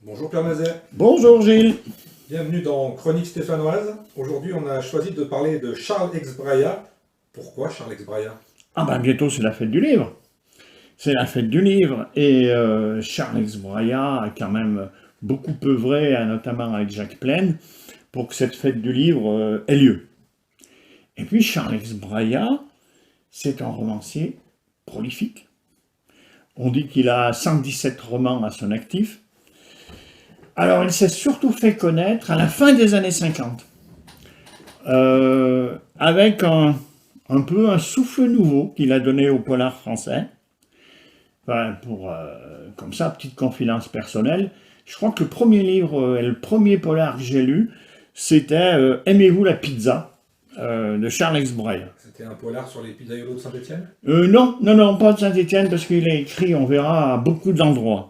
Bonjour Pierre Mazet, Bonjour Gilles. bienvenue dans Chronique stéphanoise. Aujourd'hui on a choisi de parler de Charles X Braya. Pourquoi Charles X Braya? Ah ben bientôt c'est la fête du livre. C'est la fête du livre et Charles X Braya a quand même beaucoup œuvré, notamment avec Jacques Plaine, pour que cette fête du livre ait lieu. Et puis Charles X Braya, c'est un romancier prolifique. On dit qu'il a 117 romans à son actif. Alors il s'est surtout fait connaître à la fin des années 50, avec un peu un souffle nouveau qu'il a donné au polar français. Enfin, comme ça, petite confidence personnelle, je crois que le premier livre et le premier polar que j'ai lu, c'était Aimez-vous la pizza de Charles X Braya. C'était un polar sur les pizzaiolos de Saint-Étienne? Non, pas de Saint-Étienne, parce qu'il a écrit, on verra, à beaucoup d'endroits.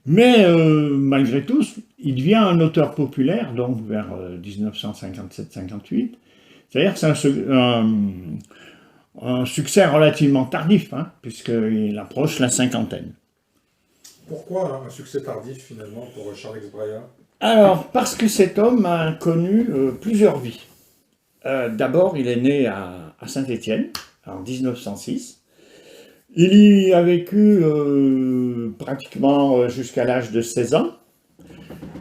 Mais malgré tout, il devient un auteur populaire, donc vers 1957-58. C'est-à-dire que c'est un succès relativement tardif, hein, puisqu'il approche la cinquantaine. Pourquoi un succès tardif finalement pour Charles X Braya? Alors, parce que cet homme a connu plusieurs vies. D'abord, il est né à Saint-Étienne, en 1906. Il y a vécu pratiquement jusqu'à l'âge de 16 ans.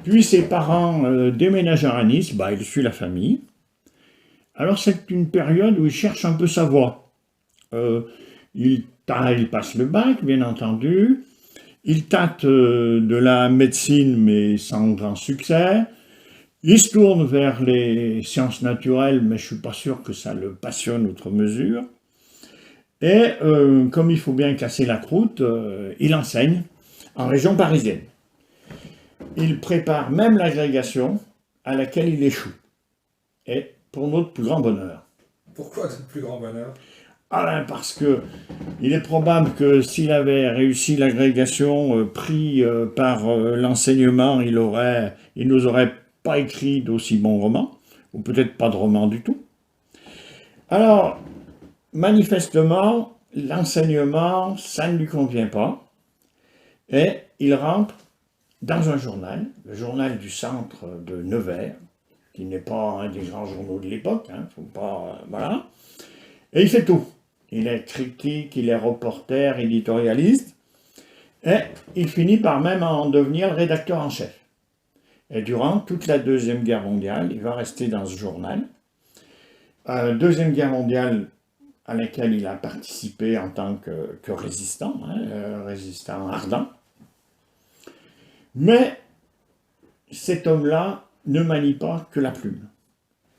Puis ses parents déménagèrent à Nice, il suit la famille. Alors c'est une période où il cherche un peu sa voie. Il passe le bac, bien entendu. Il tâte de la médecine, mais sans grand succès. Il se tourne vers les sciences naturelles, mais je ne suis pas sûr que ça le passionne outre mesure. Et comme il faut bien casser la croûte, il enseigne en région parisienne. Il prépare même l'agrégation à laquelle il échoue. Et pour notre plus grand bonheur. Pourquoi ce plus grand bonheur? Parce que il est probable que s'il avait réussi l'agrégation pris par l'enseignement, il nous aurait pas écrit d'aussi bons romans, ou peut-être pas de romans du tout. Alors, manifestement, l'enseignement, ça ne lui convient pas, et il rentre dans un journal, le journal du centre de Nevers, qui n'est pas un des grands journaux de l'époque, hein, faut pas, voilà. Et il fait tout. Il est critique, il est reporter, éditorialiste, et il finit par même en devenir le rédacteur en chef. Et durant toute la Deuxième Guerre mondiale, il va rester dans ce journal. Deuxième Guerre mondiale à laquelle il a participé en tant que résistant, résistant ardent. Mais cet homme-là ne manie pas que la plume.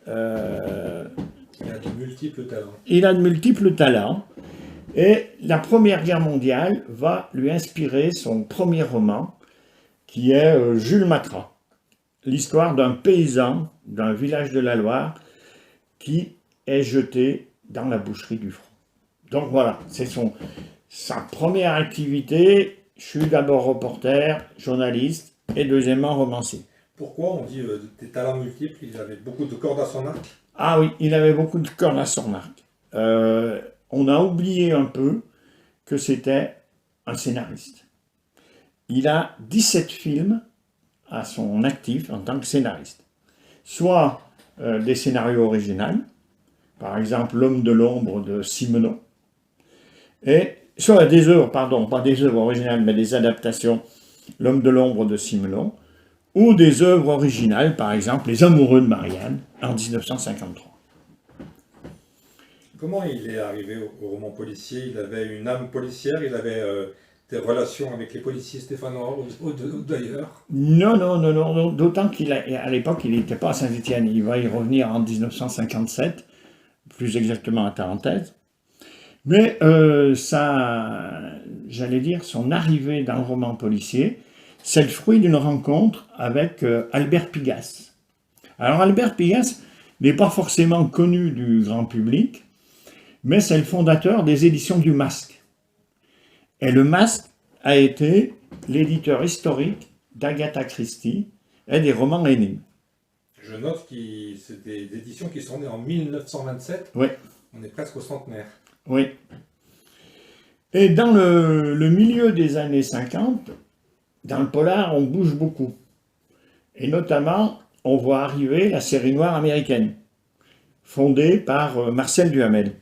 Il a de multiples talents. Il a de multiples talents. Et la Première Guerre mondiale va lui inspirer son premier roman, qui est Jules Matra. L'histoire d'un paysan d'un village de la Loire qui est jeté dans la boucherie du front. Donc voilà, c'est sa première activité. Je suis d'abord reporter, journaliste et deuxièmement romancier. Pourquoi on dit des talents multiples? Il avait beaucoup de cordes à son arc? Ah oui, il avait beaucoup de cordes à son arc. On a oublié un peu que c'était un scénariste. Il a 17 films à son actif en tant que scénariste. Soit des scénarios originaux, par exemple L'Homme de l'ombre de Simenon, et soit des œuvres, pardon, pas des œuvres originales, mais des adaptations, L'Homme de l'ombre de Simenon, ou des œuvres originales, par exemple Les Amoureux de Marianne, en 1953. Comment il est arrivé au roman policier? Il avait une âme policière, il avait des relations avec les policiers stéphanois ou d'ailleurs? Non, d'autant qu'à l'époque, il n'était pas à Saint-Étienne. Il va y revenir en 1957, plus exactement à Tarentaise. Mais j'allais dire, son arrivée dans le roman policier, c'est le fruit d'une rencontre avec Albert Pigasse. Alors Albert Pigasse n'est pas forcément connu du grand public, mais c'est le fondateur des éditions du Masque. Et le Masque a été l'éditeur historique d'Agatha Christie et des romans énigmes. Je note que c'est des éditions qui sont nées en 1927. Oui. On est presque au centenaire. Oui. Et dans le milieu des années 50, dans le polar, on bouge beaucoup. Et notamment, on voit arriver la série noire américaine, fondée par Marcel Duhamel,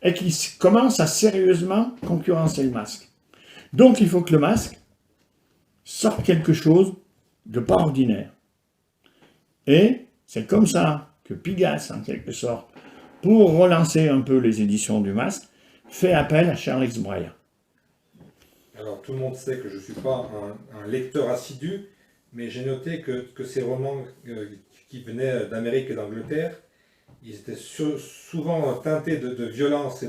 et qui commence à sérieusement concurrencer le masque. Donc il faut que le masque sorte quelque chose de pas ordinaire. Et c'est comme ça que Pigasse, en quelque sorte, pour relancer un peu les éditions du masque, fait appel à Charles X Brya. Alors tout le monde sait que je ne suis pas un lecteur assidu, mais j'ai noté que ces romans qui venaient d'Amérique et d'Angleterre, ils étaient souvent teintés de violence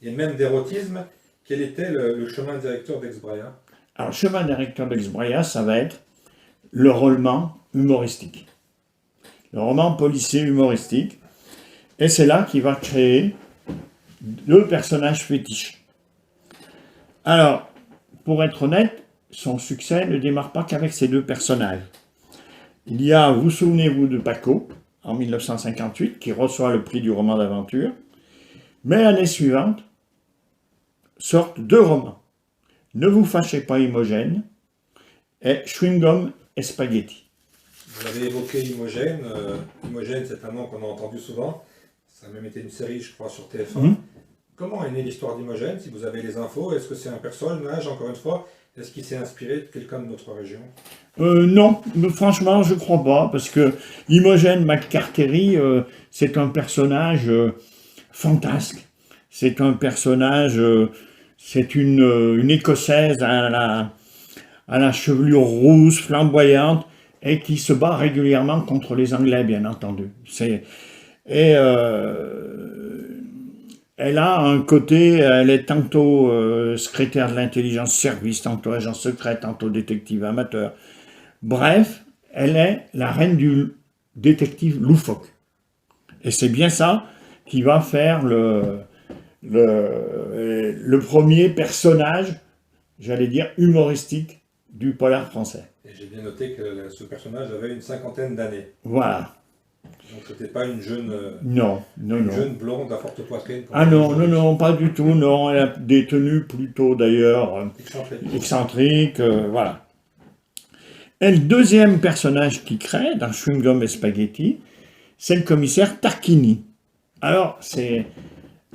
et même d'érotisme. Quel était le chemin directeur d'X Brya? Alors, le chemin directeur d'X Brya, ça va être le roman humoristique. Le roman policier humoristique. Et c'est là qu'il va créer le personnage fétiche. Alors, pour être honnête, son succès ne démarre pas qu'avec ces deux personnages. Il y a, vous souvenez-vous de Paco, en 1958, qui reçoit le prix du roman d'aventure. Mais l'année suivante, sortent deux romans. Ne vous fâchez pas Imogène et Chewing Gum et Spaghetti. Vous avez évoqué Imogène. Imogène, c'est un nom qu'on a entendu souvent. Ça a même été une série, je crois, sur TF1. Comment est née l'histoire d'Imogène, si vous avez les infos? Est-ce que c'est un personnage, encore une fois? Est-ce qu'il s'est inspiré de quelqu'un de notre région? Non, mais franchement, je crois pas, parce que Imogène McCarthy, c'est un personnage fantasque. C'est un personnage, c'est une Écossaise à la chevelure rousse, flamboyante, et qui se bat régulièrement contre les Anglais, bien entendu. Elle a un côté, elle est tantôt secrétaire de l'intelligence service, tantôt agent secret, tantôt détective amateur. Bref, elle est la reine du détective loufoque. Et c'est bien ça qui va faire le premier personnage, j'allais dire, humoristique du polar français. Et j'ai bien noté que ce personnage avait une cinquantaine d'années. Voilà. Donc c'était pas une jeune, jeune blonde à forte poitrine. Ah non, pas du tout, non. Elle a des tenues plutôt d'ailleurs excentriques, voilà. Et le deuxième personnage qu'il crée dans Chewing Gum et Spaghetti, c'est le commissaire Tarquini. Alors,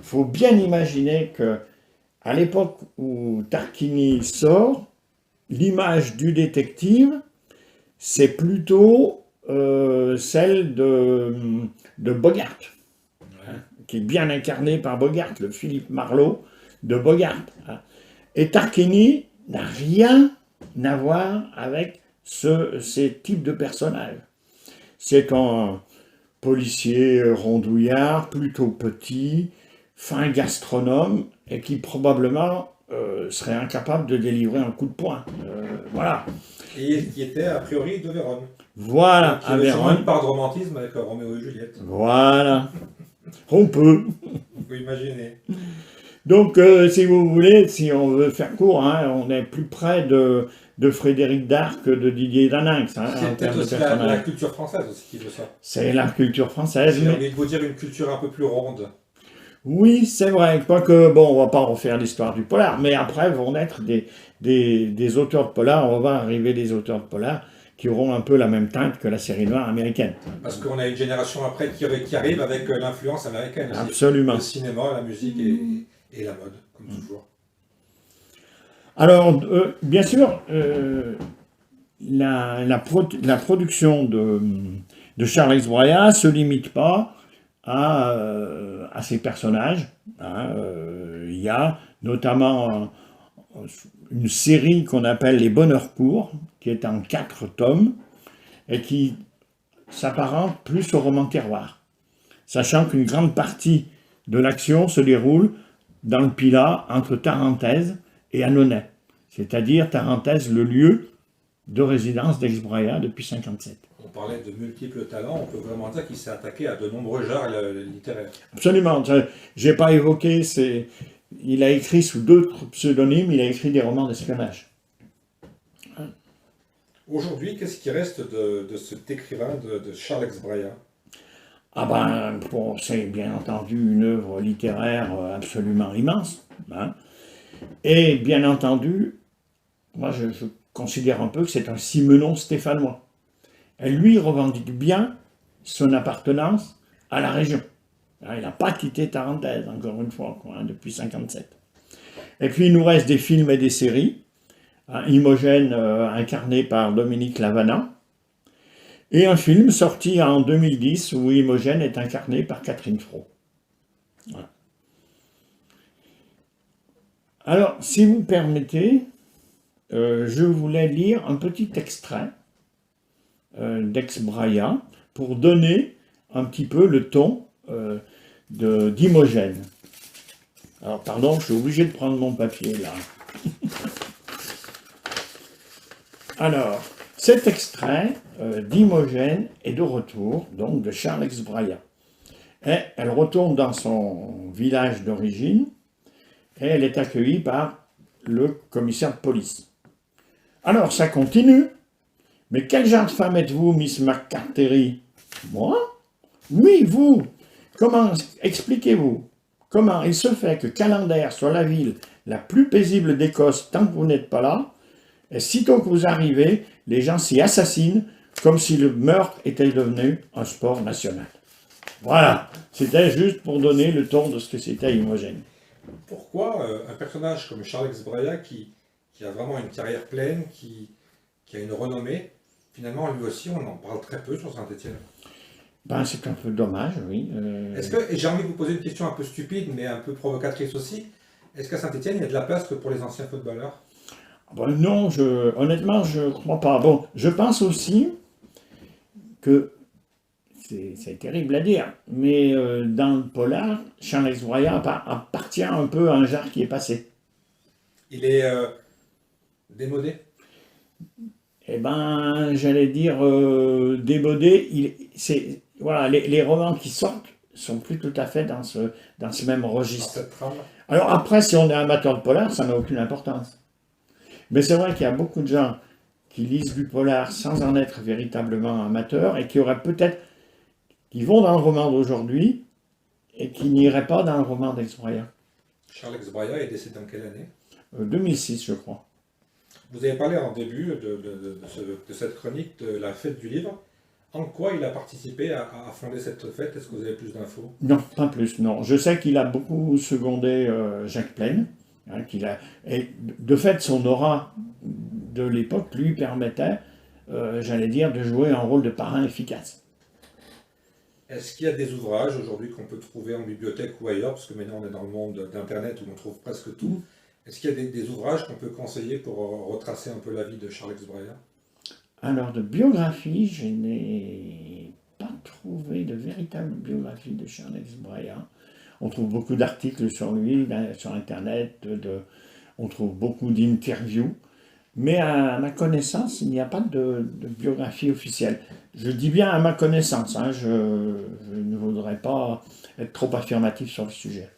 faut bien imaginer que à l'époque où Tarquini sort, l'image du détective, c'est plutôt celle de Bogart, qui est bien incarné par Bogart, le Philippe Marlowe de Bogart. Et Tarquini n'a rien à voir avec ces types de personnages. C'est un policier rondouillard, plutôt petit, fin gastronome, et qui probablement serait incapable de délivrer un coup de poing. Voilà. Et qui était a priori de Vérone. Voilà, à Vérone. Une part de romantisme avec Roméo et Juliette. Voilà. On peut. Vous imaginez. Donc, si vous voulez, si on veut faire court, hein, on est plus près de Frédéric Dard que de Didier Daninx. Hein, c'est peut-être aussi la culture française aussi qui veut ça. C'est la culture française. J'ai envie de vous dire une culture un peu plus ronde. Oui, c'est vrai. Quoique, bon, on va pas refaire l'histoire du polar, mais après vont naître des auteurs de polar, on va arriver des auteurs de polar qui auront un peu la même teinte que la série noire américaine. Parce qu'on a une génération après qui arrive avec l'influence américaine aussi. Absolument. Le cinéma, la musique et la mode, comme toujours. Alors, bien sûr, la production de Charles X Brya ne se limite pas à ces personnages. Il y a notamment une série qu'on appelle Les Bonheurs courts, qui est en 4 tomes, et qui s'apparente plus au roman terroir, sachant qu'une grande partie de l'action se déroule dans le Pilat, entre Tarentaise et Annonay, c'est-à-dire Tarentaise, le lieu de résidence d'X Brya depuis 1957. On parlait de multiples talents, on peut vraiment dire qu'il s'est attaqué à de nombreux genres littéraires. Absolument, je n'ai pas évoqué, il a écrit sous d'autres pseudonymes, il a écrit des romans d'espionnage. Aujourd'hui, qu'est-ce qui reste de cet écrivain de Charles X Brya? Ah ben, bon, c'est bien entendu une œuvre littéraire absolument immense. Hein. Et bien entendu, moi je considère un peu que c'est un Simenon stéphanois. Et lui revendique bien son appartenance à la région. Il n'a pas quitté Tarentaise, encore une fois, quoi, hein, depuis 1957. Et puis il nous reste des films et des séries. Imogène, incarné par Dominique Lavanant. Et un film sorti en 2010 où Imogène est incarné par Catherine Fro. Voilà. Alors, si vous permettez, je voulais lire un petit extrait d'Ex Braya pour donner un petit peu le ton d'Imogène. Alors, pardon, je suis obligé de prendre mon papier là. Alors, cet extrait d'Imogène est de retour, donc de Charles Ex Braya. Et elle retourne dans son village d'origine et elle est accueillie par le commissaire de police. Alors, ça continue. Mais quel genre de femme êtes-vous, Miss McCarthy? Moi? Oui, vous. Comment, expliquez-vous, comment il se fait que Calendaire soit la ville la plus paisible d'Écosse tant que vous n'êtes pas là, et sitôt que vous arrivez, les gens s'y assassinent comme si le meurtre était devenu un sport national. Voilà, c'était juste pour donner le ton de ce que c'était Imogène. Pourquoi un personnage comme Charles Ex Braya, qui a vraiment une carrière pleine, qui a une renommée, finalement lui aussi on en parle très peu sur Saint-Étienne? Ben, c'est un peu dommage, oui. Est-ce que, et j'ai envie de vous poser une question un peu stupide, mais un peu provocatrice aussi, est-ce qu'à Saint-Étienne il y a de la place que pour les anciens footballeurs? Ben non, honnêtement, je ne crois pas. Bon, je pense aussi que, c'est terrible à dire, mais dans le polar, Charles Ex Braya appartient un peu à un genre qui est passé. Il est démodé? Eh ben, j'allais dire démodé. Voilà, les romans qui sortent sont plus tout à fait dans ce même Dans registre. cette trame? Alors après, si on est amateur de polar, ça n'a aucune importance. Mais c'est vrai qu'il y a beaucoup de gens qui lisent du polar sans en être véritablement amateurs et qui vont dans le roman d'aujourd'hui et qui n'iraient pas dans le roman d'Ex Braya. Charles Ex Braya est décédé en quelle année? 2006, je crois. Vous avez parlé en début de cette chronique de la fête du livre. En quoi il a participé à fonder cette fête? Est-ce que vous avez plus d'infos? Non, pas plus, non. Je sais qu'il a beaucoup secondé Jacques Plaine. Hein, et de fait, son aura de l'époque lui permettait, j'allais dire, de jouer un rôle de parrain efficace. Est-ce qu'il y a des ouvrages aujourd'hui qu'on peut trouver en bibliothèque ou ailleurs, parce que maintenant on est dans le monde d'Internet où on trouve presque tout. Est-ce qu'il y a des ouvrages qu'on peut conseiller pour retracer un peu la vie de Charles Ex Braya? Alors, de biographie, je n'ai pas trouvé de véritable biographie de Charles Ex Braya. On trouve beaucoup d'articles sur lui, sur Internet, on trouve beaucoup d'interviews, mais à ma connaissance, il n'y a pas de biographie officielle. Je dis bien à ma connaissance, hein, je ne voudrais pas être trop affirmatif sur le sujet.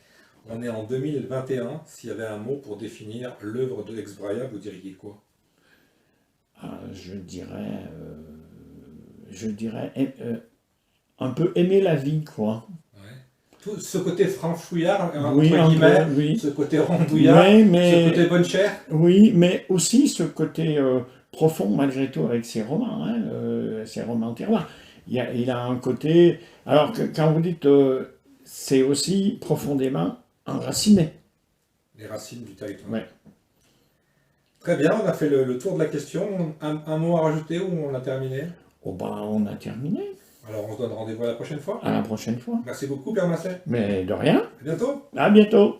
On est en 2021, s'il y avait un mot pour définir l'œuvre de Ex Braya, vous diriez quoi? Je dirais un peu aimer la vie, quoi. Tout ce côté franchouillard, Oui, entre guillemets, oui. ce côté rondouillard, Oui, ce côté bonne chère. Oui, mais aussi ce côté profond, malgré tout, avec ses romans, hein, ses romans terroirs. Il a un côté... Alors, quand vous dites, c'est aussi profondément enraciné. Les racines du territoire. Ouais. Très bien, on a fait le tour de la question. Un mot à rajouter ou on a terminé? Oh ben, on a terminé. Alors on se donne rendez-vous à la prochaine fois. À la prochaine fois. Merci beaucoup, Pierre Masset. Mais de rien. À bientôt. À bientôt.